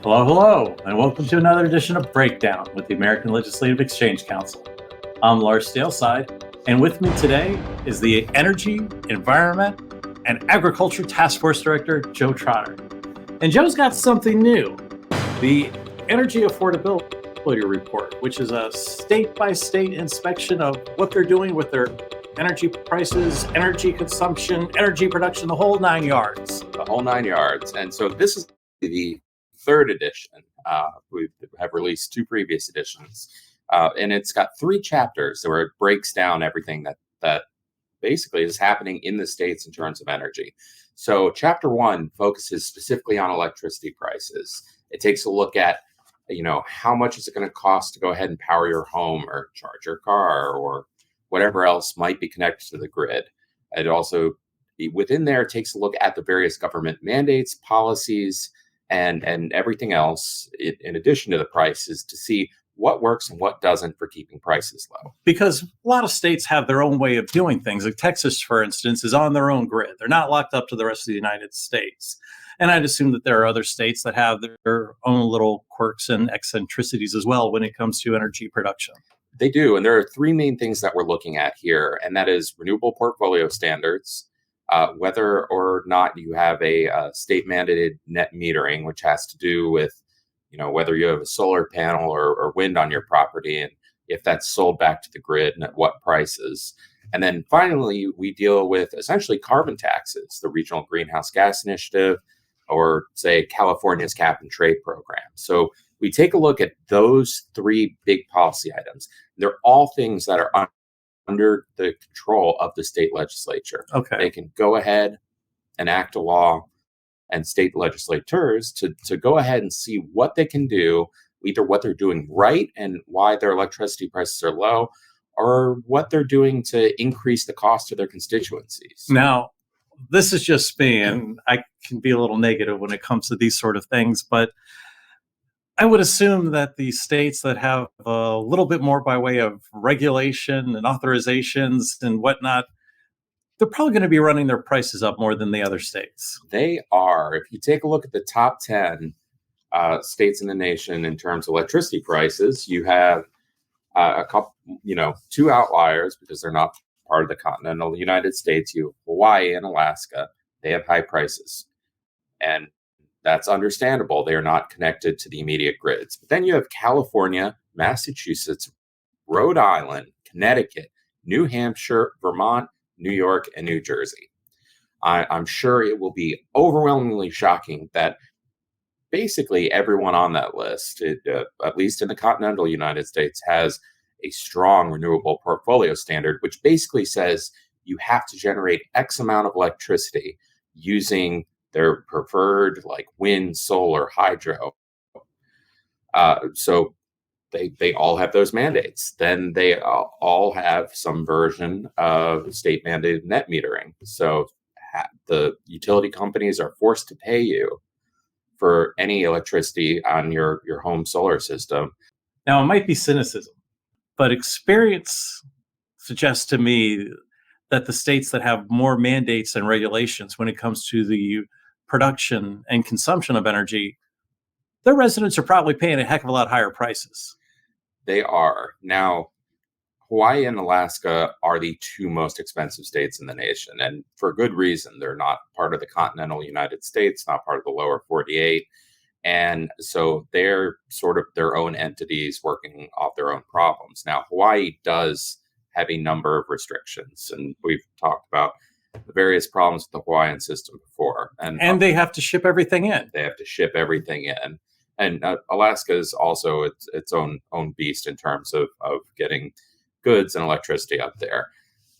Hello, hello, and welcome to another edition of Breakdown with the American Legislative Exchange Council. I'm Lars Dalseide, and with me today is the Energy, Environment, and Agriculture Task Force Director, Joe Trotter. And Joe's got something new, the Energy Affordability Report, which is a state-by-state inspection of what they're doing with their energy prices, energy consumption, energy production, the whole nine yards. The whole nine yards. And so this is the third edition. We have released two previous editions, and it's got three chapters where it breaks down everything that basically is happening in the states in terms of energy. So chapter one focuses specifically on electricity prices. It takes a look at, how much is it going to cost to go ahead and power your home or charge your car or whatever else might be connected to the grid. It also, within there, takes a look at the various government mandates, policies, and everything else in addition to the prices to see what works and what doesn't for keeping prices low. Because a lot of states have their own way of doing things. Like Texas, for instance, is on their own grid. They're not locked up to the rest of the United States. And I'd assume that there are other states that have their own little quirks and eccentricities as well when it comes to energy production. They do. And there are three main things that we're looking at here, and that is renewable portfolio standards, whether or not you have a state mandated net metering, which has to do with, whether you have a solar panel or wind on your property, and if that's sold back to the grid and at what prices. And then finally, we deal with essentially carbon taxes, the Regional Greenhouse Gas Initiative, or say California's cap and trade program. So we take a look at those three big policy items. They're all things that are under the control of the state legislature. Okay. They can go ahead and enact a law, and state legislators to go ahead and see what they can do, either what they're doing right and why their electricity prices are low, or what they're doing to increase the cost of their constituencies. Now, this is just me, and I can be a little negative when it comes to these sort of things, but I would assume that the states that have a little bit more by way of regulation and authorizations and whatnot, they're probably going to be running their prices up more than the other states. They are. If you take a look at the top 10 states in the nation in terms of electricity prices, you have a couple, two outliers because they're not part of the continental United States. You have Hawaii and Alaska. They have high prices. And that's understandable. They are not connected to the immediate grids. But then you have California, Massachusetts, Rhode Island, Connecticut, New Hampshire, Vermont, New York, and New Jersey. I'm sure it will be overwhelmingly shocking that basically everyone on that list, at least in the continental United States, has a strong renewable portfolio standard, which basically says you have to generate X amount of electricity using their preferred like wind, solar, hydro. So they all have those mandates. Then they all have some version of state mandated net metering. So the utility companies are forced to pay you for any electricity on your home solar system. Now, it might be cynicism, but experience suggests to me that the states that have more mandates and regulations when it comes to the production and consumption of energy, their residents are probably paying a heck of a lot higher prices. They are. Now, Hawaii and Alaska are the two most expensive states in the nation, and for good reason. They're not part of the continental United States, not part of the lower 48. And so they're sort of their own entities working off their own problems. Now, Hawaii does have a number of restrictions, and we've talked about the various problems with the Hawaiian system before. And they have to ship everything in. They have to ship everything in. And Alaska is also its own beast in terms of getting goods and electricity up there.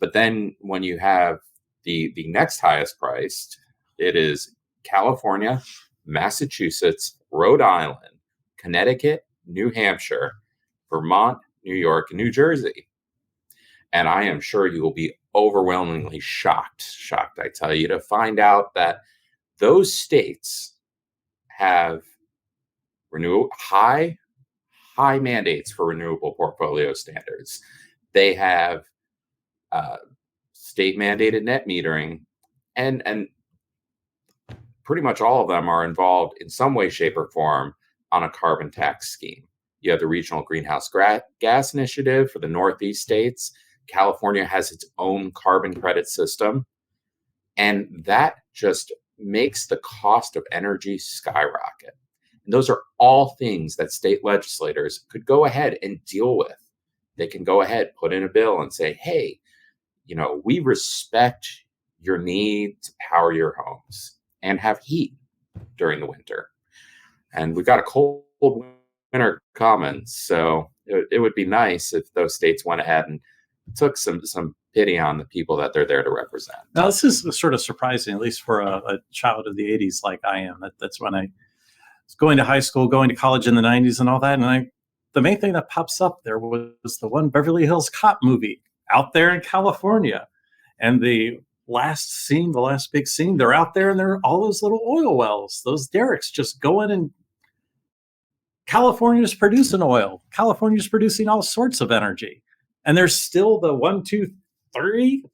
But then when you have the next highest priced, it is California, Massachusetts, Rhode Island, Connecticut, New Hampshire, Vermont, New York, and New Jersey. And I am sure you will be overwhelmingly shocked, I tell you, to find out that those states have high mandates for renewable portfolio standards. They have state mandated net metering, and pretty much all of them are involved in some way, shape, or form on a carbon tax scheme. You have the Regional Greenhouse Gas Initiative for the Northeast states. California has its own carbon credit system. And that just makes the cost of energy skyrocket. And those are all things that state legislators could go ahead and deal with. They can go ahead, put in a bill and say, hey, we respect your need to power your homes and have heat during the winter. And we've got a cold winter coming. So it would be nice if those states went ahead and took some pity on the people that they're there to represent. Now, this is sort of surprising, at least for a child of the 80s like I am. That's when I was going to high school, going to college in the 90s and all that. And the main thing that pops up there was the one Beverly Hills Cop movie out there in California. And the last big scene, they're out there and there are all those little oil wells, those derricks just going, and California's producing oil. California's producing all sorts of energy. And there's still the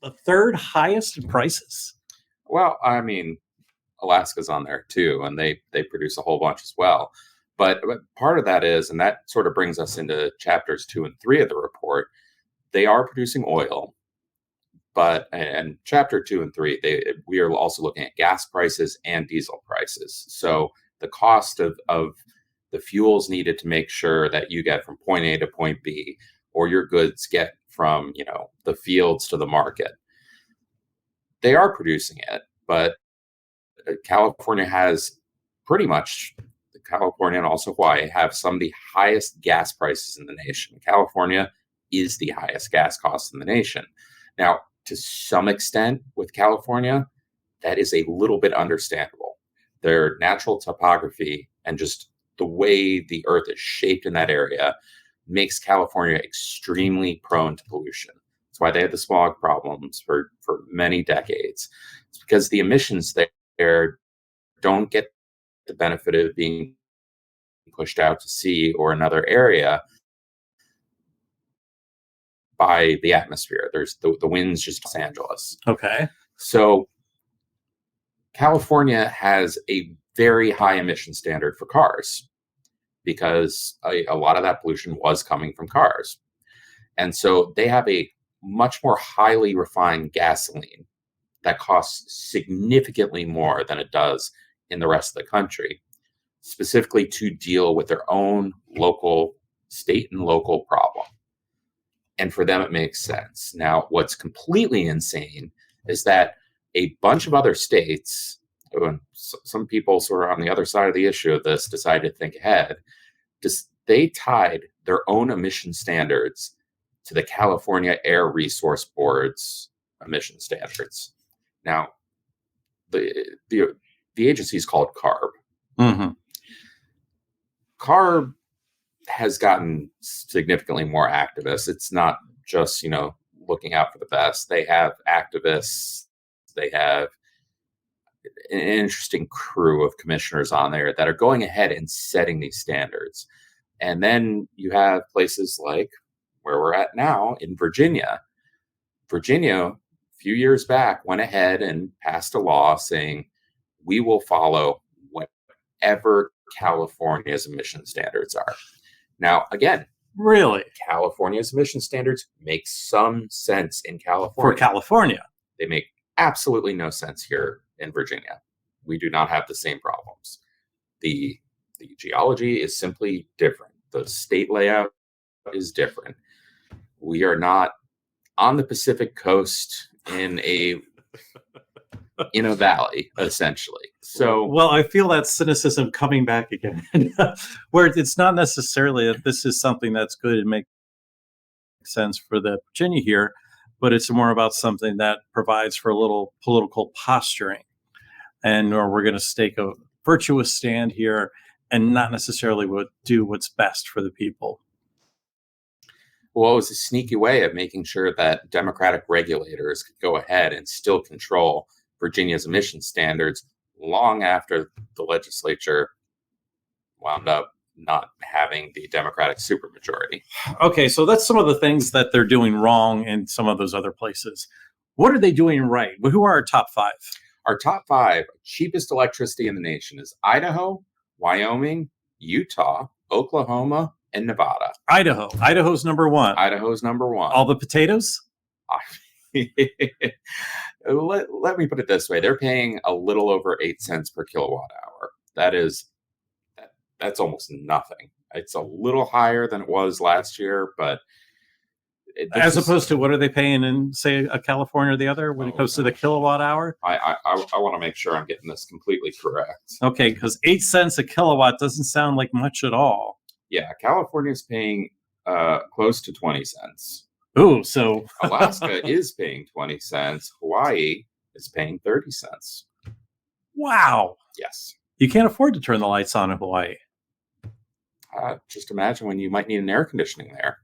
the third highest in prices. Well, I mean, Alaska's on there too, and they produce a whole bunch as well. But part of that is, and that sort of brings us into chapters 2 and 3 of the report, they are producing oil. But in chapter 2 and 3, we are also looking at gas prices and diesel prices. So the cost of the fuels needed to make sure that you get from point A to point B, or your goods get from the fields to the market. They are producing it, but California has California and also Hawaii have some of the highest gas prices in the nation. California is the highest gas cost in the nation. Now, to some extent with California, that is a little bit understandable. Their natural topography and just the way the earth is shaped in that area makes California extremely prone to pollution. That's why they had the smog problems for many decades. It's because the emissions there don't get the benefit of being pushed out to sea or another area by the atmosphere. There's the wind's just Los Angeles. Okay. So California has a very high emission standard for cars because a lot of that pollution was coming from cars. And so they have a much more highly refined gasoline that costs significantly more than it does in the rest of the country, specifically to deal with their own state and local problem. And for them, it makes sense. Now, what's completely insane is that a bunch of other states, some people sort of on the other side of the issue of this, decided to think ahead. They tied their own emission standards to the California Air Resource Board's emission standards. Now, the agency is called CARB. Mm-hmm. CARB has gotten significantly more activists. It's not just, looking out for the best. They have activists. They have an interesting crew of commissioners on there that are going ahead and setting these standards. And then you have places like where we're at now in Virginia. Virginia, a few years back, went ahead and passed a law saying we will follow whatever California's emission standards are. Now, again, really, California's emission standards make some sense in California. For California. They make absolutely no sense here in Virginia. We do not have the same problems. The geology is simply different. The state layout is different. We are not on the Pacific coast in a valley, essentially. So, well, I feel that cynicism coming back again, where it's not necessarily that this is something that's good and makes sense for the Virginia here, but it's more about something that provides for a little political posturing, or we're going to take a virtuous stand here and not necessarily do what's best for the people. Well, it was a sneaky way of making sure that Democratic regulators could go ahead and still control Virginia's emission standards long after the legislature wound up not having the Democratic supermajority. Okay, so that's some of the things that they're doing wrong in some of those other places. What are they doing right? Who are our top 5? Our top 5 cheapest electricity in the nation is Idaho, Wyoming, Utah, Oklahoma, and Nevada. Idaho. Idaho's number one. Idaho's number one. All the potatoes? Let me put it this way. They're paying a little over 8 cents per kilowatt hour. That's almost nothing. It's a little higher than it was last year, but as opposed to what are they paying in, say, a California or the other when it comes to the kilowatt hour? I want to make sure I'm getting this completely correct. Okay, because 8 cents a kilowatt doesn't sound like much at all. Yeah, California's paying close to 20 cents. Ooh, so Alaska is paying 20 cents. Hawaii is paying 30 cents. Wow. Yes. You can't afford to turn the lights on in Hawaii. Just imagine when you might need an air conditioning there.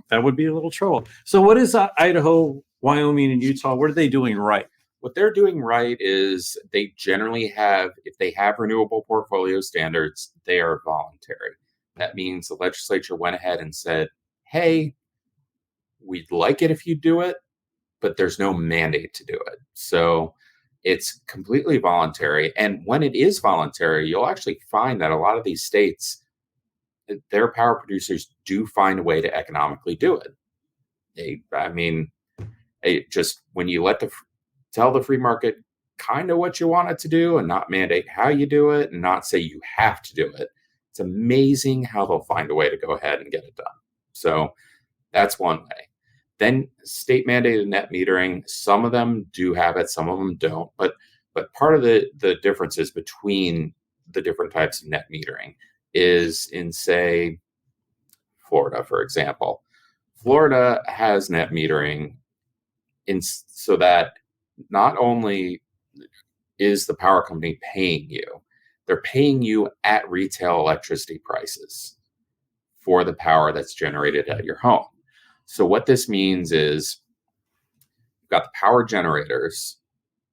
That would be a little trouble. So what is Idaho, Wyoming, and Utah? What are they doing right? What they're doing right is they generally have, if they have renewable portfolio standards, they are voluntary. That means the legislature went ahead and said, hey, we'd like it if you do it, but there's no mandate to do it. So it's completely voluntary. And when it is voluntary, you'll actually find that a lot of these states, their power producers do find a way to economically do it. Just when you tell the free market kind of what you want it to do and not mandate how you do it and not say you have to do it, it's amazing how they'll find a way to go ahead and get it done. So that's one way. Then state mandated net metering, some of them do have it, some of them don't. But part of the differences between the different types of net metering is in, say, Florida, for example. Florida has net metering so that not only is the power company paying you, they're paying you at retail electricity prices for the power that's generated at your home. So what this means is you've got the power generators,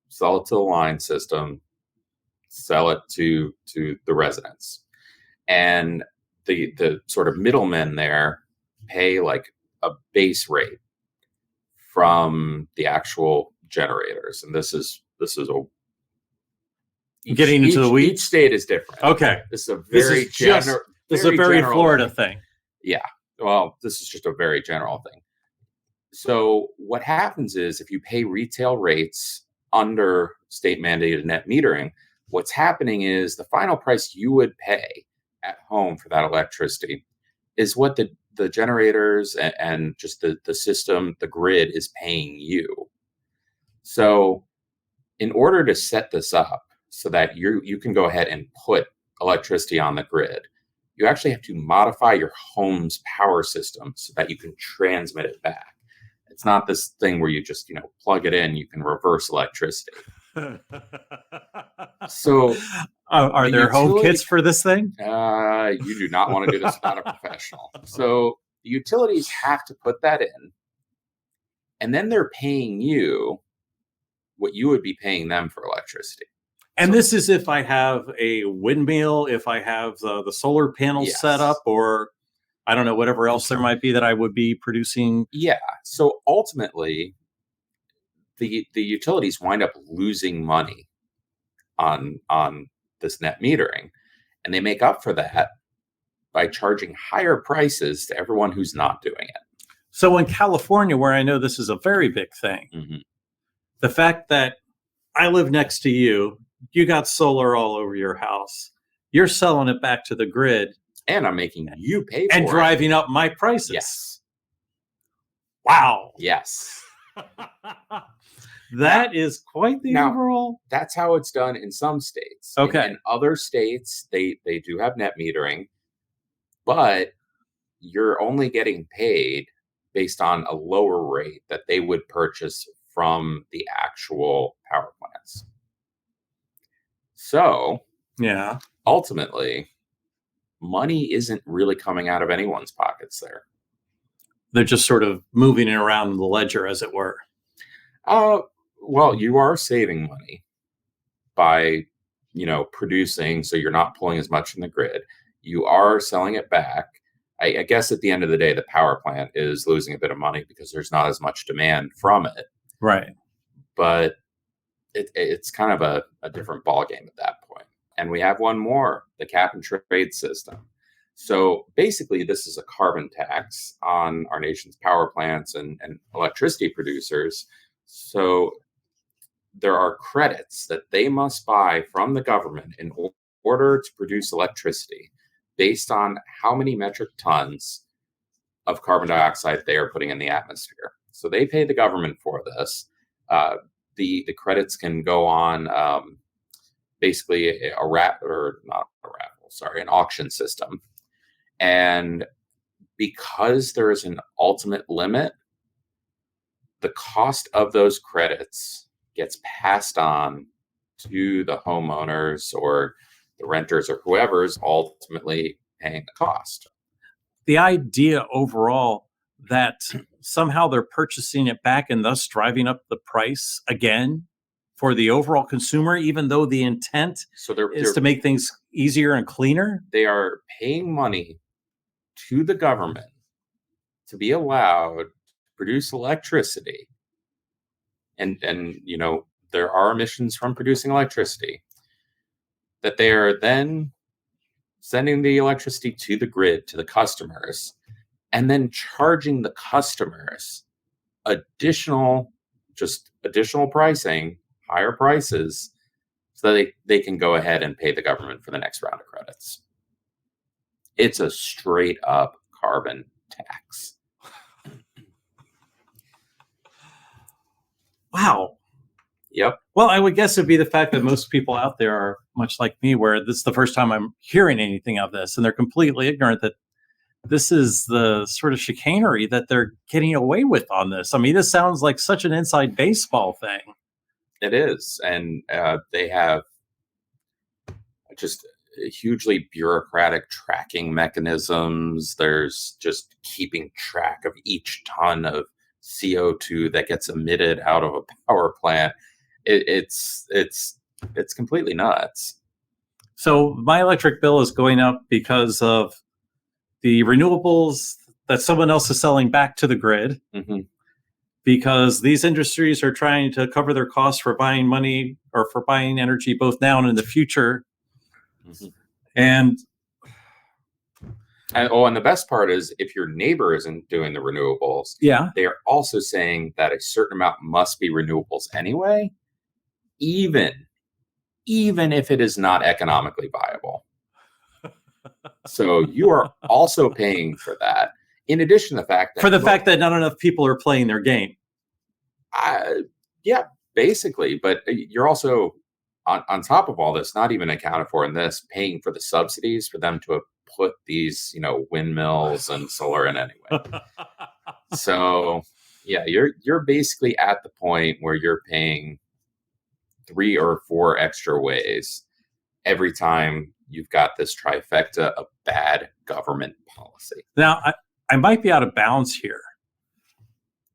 sell it to the line system, sell it to the residents. And the sort of middlemen there pay like a base rate from the actual generators. And this is getting into the weeds. Each state is different. Okay. This is a very Florida thing. Yeah. Well, this is just a very general thing. So what happens is if you pay retail rates under state mandated net metering, what's happening is the final price you would pay at home for that electricity is what the generators and just the system, the grid is paying you. So in order to set this up so that you can go ahead and put electricity on the grid, you actually have to modify your home's power system so that you can transmit it back. It's not this thing where you just, plug it in, you can reverse electricity. So are there home kits for this thing? You do not want to do this without a professional. So the utilities have to put that in, and then they're paying you what you would be paying them for electricity. And this is if I have a windmill, if I have the solar panels set up, or I don't know, whatever else there might be that I would be producing. Yeah. So ultimately, the utilities wind up losing money on this net metering, and they make up for that by charging higher prices to everyone who's not doing it. So in California, where I know this is a very big thing, the fact that I live next to you, you got solar all over your house, you're selling it back to the grid, and I'm making you pay for it, and driving up my prices. Yes. Wow. Yes. That is quite the overall. That's how it's done in some states. Okay. In other states, they do have net metering, but you're only getting paid based on a lower rate that they would purchase from the actual power plants. So, yeah, ultimately, money isn't really coming out of anyone's pockets there. They're just sort of moving it around the ledger, as it were. Well, you are saving money by, producing, so you're not pulling as much from the grid. You are selling it back. I guess at the end of the day, the power plant is losing a bit of money because there's not as much demand from it. Right. But it's kind of a different ballgame at that point. And we have one more, the cap and trade system. So basically, this is a carbon tax on our nation's power plants and electricity producers. So there are credits that they must buy from the government in order to produce electricity based on how many metric tons of carbon dioxide they are putting in the atmosphere. So they pay the government for this. The credits can go on basically an auction system. And because there is an ultimate limit, the cost of those credits gets passed on to the homeowners or the renters or whoever is ultimately paying the cost. The idea overall that somehow they're purchasing it back and thus driving up the price again for the overall consumer, even though the intent is to make things easier and cleaner. They are paying money to the government to be allowed to produce electricity. And there are emissions from producing electricity that they are then sending the electricity to the grid, to the customers, and then charging the customers additional pricing, higher prices, so that they can go ahead and pay the government for the next round of credits. It's a straight up carbon tax. Wow. Yep. Well, I would guess it'd be the fact that most people out there are much like me, where this is the first time I'm hearing anything of this, and they're completely ignorant that this is the sort of chicanery that they're getting away with on this. I mean, this sounds like such an inside baseball thing. It is. And they have just hugely bureaucratic tracking mechanisms. There's just keeping track of each ton of CO2 that gets emitted out of a power plant. It's completely nuts. So my electric bill is going up because of the renewables that someone else is selling back to the grid, because these industries are trying to cover their costs for buying money or for buying energy both now and in the future. And the best part is, if your neighbor isn't doing the renewables, they are also saying that a certain amount must be renewables anyway, even if it is not economically viable. So you are also paying for that, in addition to the fact that fact that not enough people are playing their game. Yeah, basically. But you're also on top of all this, not even accounted for in this, paying for the subsidies for them to put these, windmills and solar in anyway. So yeah, you're basically at the point where you're paying 3 or 4 extra ways every time you've got this trifecta of bad government policy. Now, I might be out of bounds here,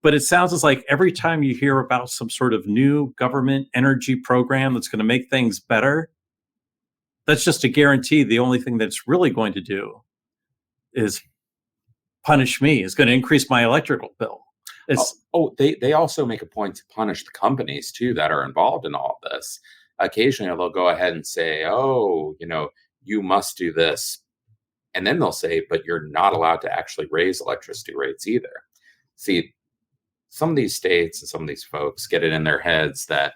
but it sounds like every time you hear about some sort of new government energy program that's going to make things better, that's just a guarantee. The only thing that's really going to do is punish me, is going to increase my electrical bill. They also make a point to punish the companies too that are involved in all of this. Occasionally they'll go ahead and say, you must do this. And then they'll say, but you're not allowed to actually raise electricity rates either. See, some of these states and some of these folks get it in their heads that,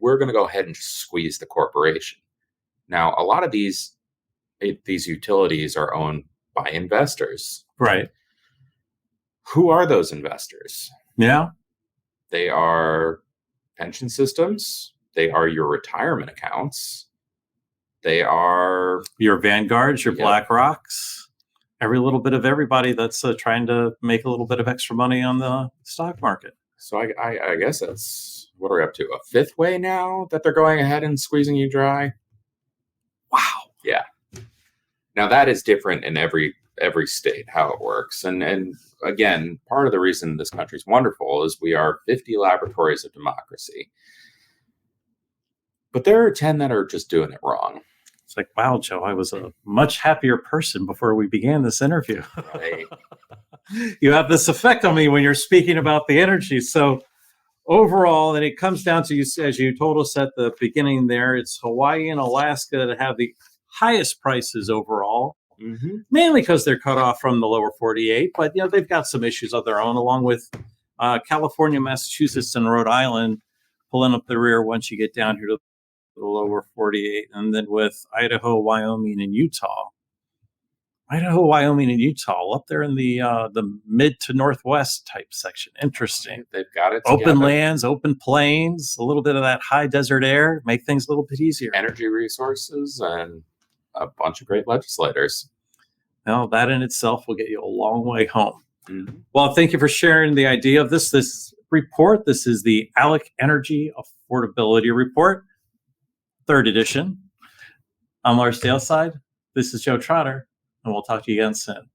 we're going to go ahead and squeeze the corporation. Now, a lot of these utilities are owned by investors. Right. Who are those investors? Yeah. They are pension systems. They are your retirement accounts. They are your Vanguards, your Black Rocks, every little bit of everybody that's trying to make a little bit of extra money on the stock market. So I guess that's, what are we up to? A 5th way now that they're going ahead and squeezing you dry? Wow. Yeah. Now that is different in every state, how it works. And again, part of the reason this country is wonderful is we are 50 laboratories of democracy. But there are 10 that are just doing it wrong. It's like, wow, Joe, I was a much happier person before we began this interview. Right. You have this effect on me when you're speaking about the energy. So overall, and it comes down to, as you told us at the beginning there, it's Hawaii and Alaska that have the highest prices overall, Mm-hmm. mainly because they're cut off from the lower 48. But they've got some issues of their own, along with California, Massachusetts, and Rhode Island pulling up the rear once you get down here to the lower 48, and then with Idaho, Wyoming, and Utah. Idaho, Wyoming, and Utah up there in the mid to northwest type section. Interesting. They've got it Open together. lands, open plains, a little bit of that high desert air, make things a little bit easier. Energy resources and a bunch of great legislators. Well, that in itself will get you a long way home. Mm-hmm. Well, thank you for sharing the idea of this report. This is the ALEC Energy Affordability Report, 3rd edition. I'm Lars Dalseide. This is Joe Trotter, and we'll talk to you again soon.